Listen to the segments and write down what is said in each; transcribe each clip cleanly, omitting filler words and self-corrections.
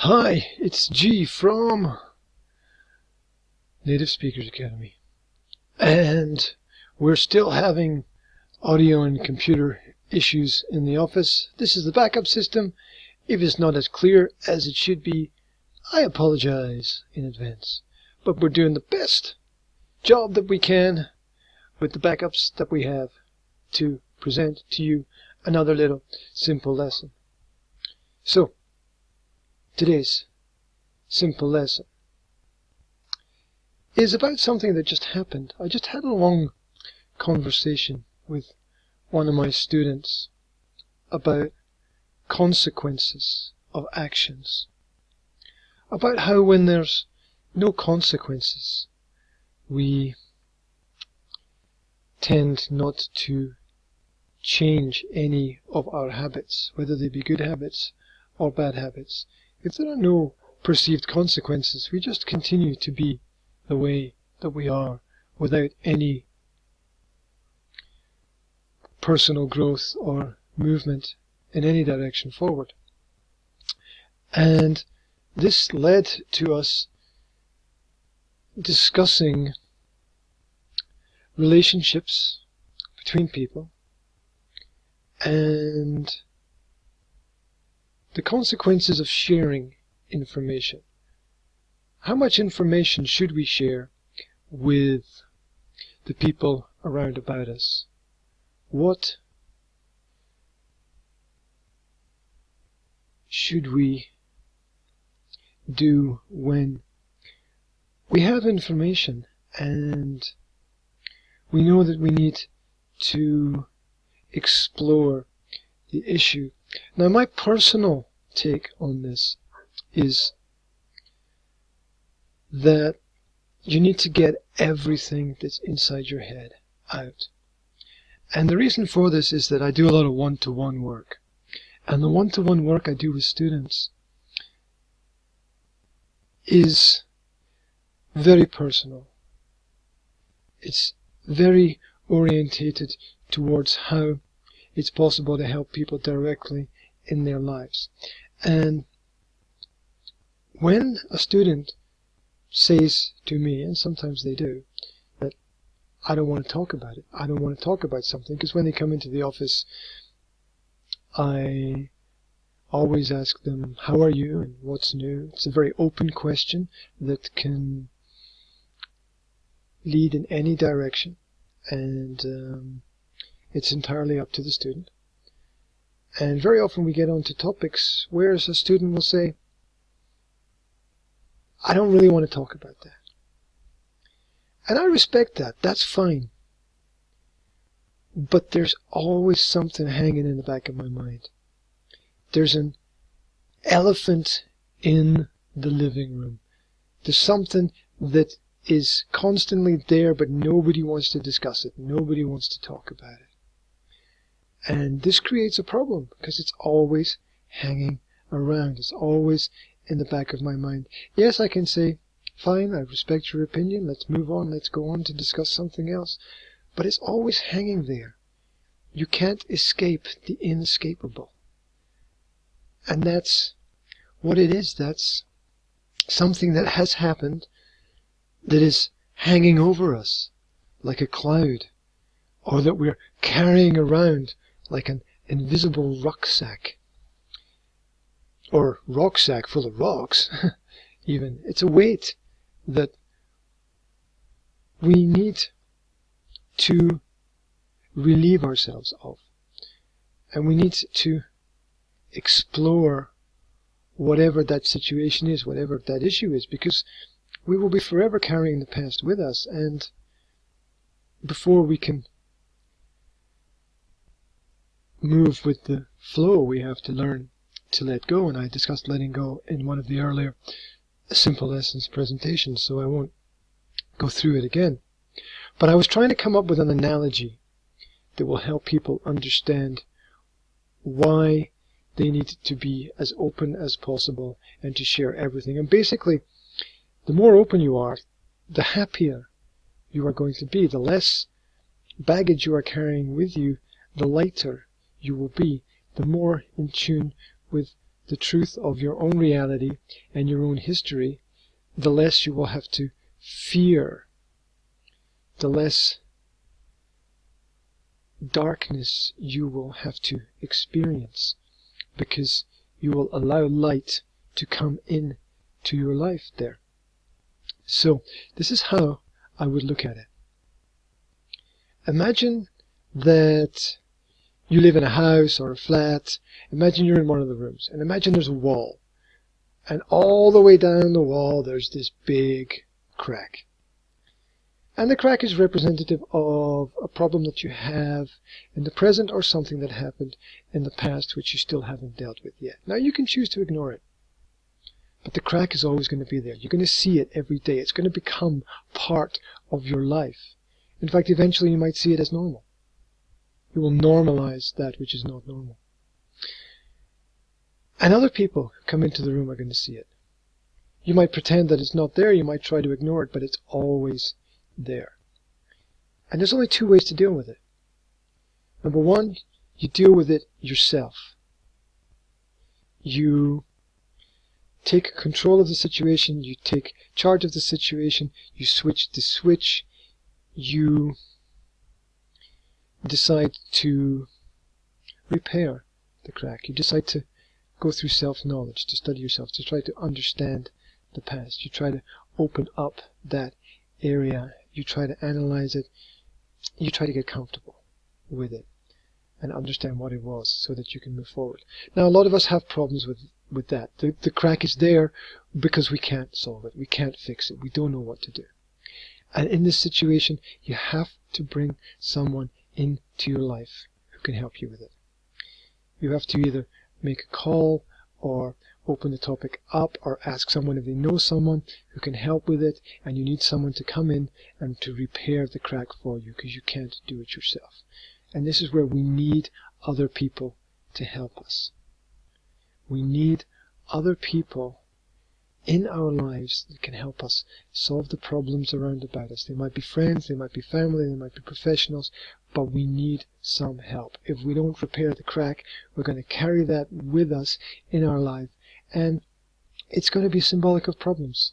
Hi, it's G from Native Speakers Academy. And we're still having audio and computer issues in the office. This is the backup system. If it's not as clear as it should be, I apologize in advance. But we're doing the best job that we can with the backups that we have to present to you another little simple lesson. So, today's simple lesson is about something that just happened. I just had a long conversation with one of my students about consequences of actions. About how when there's no consequences, we tend not to change any of our habits, whether they be good habits or bad habits. If there are no perceived consequences, we just continue to be the way that we are without any personal growth or movement in any direction forward. And this led to us discussing relationships between people and the consequences of sharing information. How much information should we share with the people around about us? What should we do when we have information and we know that we need to explore the issue? Now, my personal take on this is that you need to get everything that's inside your head out. And the reason for this is that I do a lot of one-to-one work. And the one-to-one work I do with students is very personal. It's very orientated towards how it's possible to help people directly in their lives. And when a student says to me, and sometimes they do, that I don't want to talk about it, I don't want to talk about something, because when they come into the office, I always ask them, how are you and what's new? It's a very open question that can lead in any direction, and it's entirely up to the student. And very often we get onto topics where a student will say, I don't really want to talk about that. And I respect that. That's fine. But there's always something hanging in the back of my mind. There's an elephant in the living room. There's something that is constantly there, but nobody wants to discuss it. Nobody wants to talk about it. And this creates a problem because it's always hanging around. It's always in the back of my mind. Yes, I can say, fine, I respect your opinion, let's move on, let's go on to discuss something else. But it's always hanging there. You can't escape the inescapable. And that's what it is. That's something that has happened that is hanging over us like a cloud, or that we're carrying around like an invisible rucksack. Or rucksack full of rocks, even. It's a weight that we need to relieve ourselves of. And we need to explore whatever that situation is, whatever that issue is, because we will be forever carrying the past with us, and before we can move with the flow, we have to learn to let go. And I discussed letting go in one of the earlier simple lessons presentations, so I won't go through it again. But I was trying to come up with an analogy that will help people understand why they need to be as open as possible and to share everything. And basically, the more open you are, the happier you are going to be. The less baggage you are carrying with you, the lighter you will be, the more in tune with the truth of your own reality and your own history, the less you will have to fear, the less darkness you will have to experience, because you will allow light to come in to your life there. So this is how I would look at it. Imagine that you live in a house or a flat. Imagine you're in one of the rooms, and imagine there's a wall, and all the way down the wall there's this big crack. And the crack is representative of a problem that you have in the present, or something that happened in the past which you still haven't dealt with yet. Now you can choose to ignore it, but the crack is always going to be there. You're going to see it every day. It's going to become part of your life. In fact, eventually you might see it as normal. You will normalize that which is not normal. And other people who come into the room are going to see it. You might pretend that it's not there, you might try to ignore it, but it's always there. And there's only two ways to deal with it. Number one, you deal with it yourself. You take control of the situation, you take charge of the situation, you switch the switch, you decide to repair the crack. You decide to go through self-knowledge, to study yourself, to try to understand the past. You try to open up that area. You try to analyze it. You try to get comfortable with it and understand what it was so that you can move forward. Now, a lot of us have problems with that. The crack is there because we can't solve it. We can't fix it. We don't know what to do. And in this situation, you have to bring someone into your life who can help you with it. You have to either make a call or open the topic up or ask someone if they know someone who can help with it, and you need someone to come in and to repair the crack for you because you can't do it yourself. And this is where we need other people to help us. We need other people in our lives that can help us solve the problems around about us. They might be friends, they might be family, they might be professionals, but we need some help. If we don't repair the crack, we're going to carry that with us in our life, and it's going to be symbolic of problems.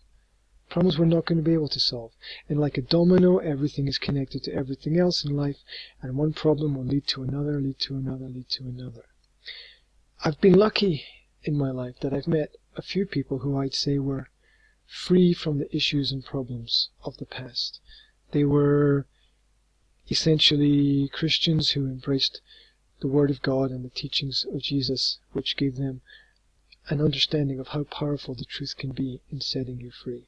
Problems we're not going to be able to solve. And like a domino, everything is connected to everything else in life, and one problem will lead to another, lead to another, lead to another. I've been lucky in my life that I've met a few people who I'd say were free from the issues and problems of the past. They were essentially Christians who embraced the Word of God and the teachings of Jesus, which gave them an understanding of how powerful the truth can be in setting you free.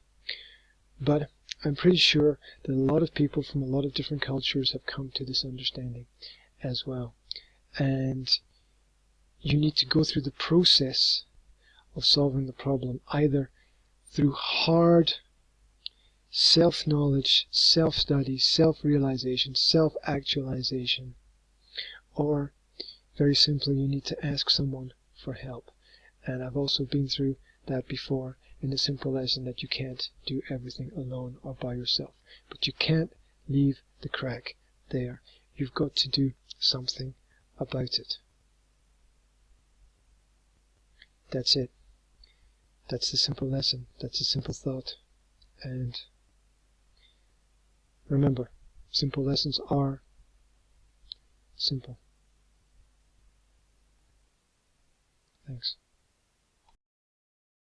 But I'm pretty sure that a lot of people from a lot of different cultures have come to this understanding as well. And you need to go through the process of solving the problem, either through hard self-knowledge, self-study, self-realization, self-actualization, or very simply you need to ask someone for help. And I've also been through that before in the simple lesson that you can't do everything alone or by yourself. But you can't leave the crack there. You've got to do something about it. That's it. That's the simple lesson. That's the simple thought. And remember, simple lessons are simple. Thanks.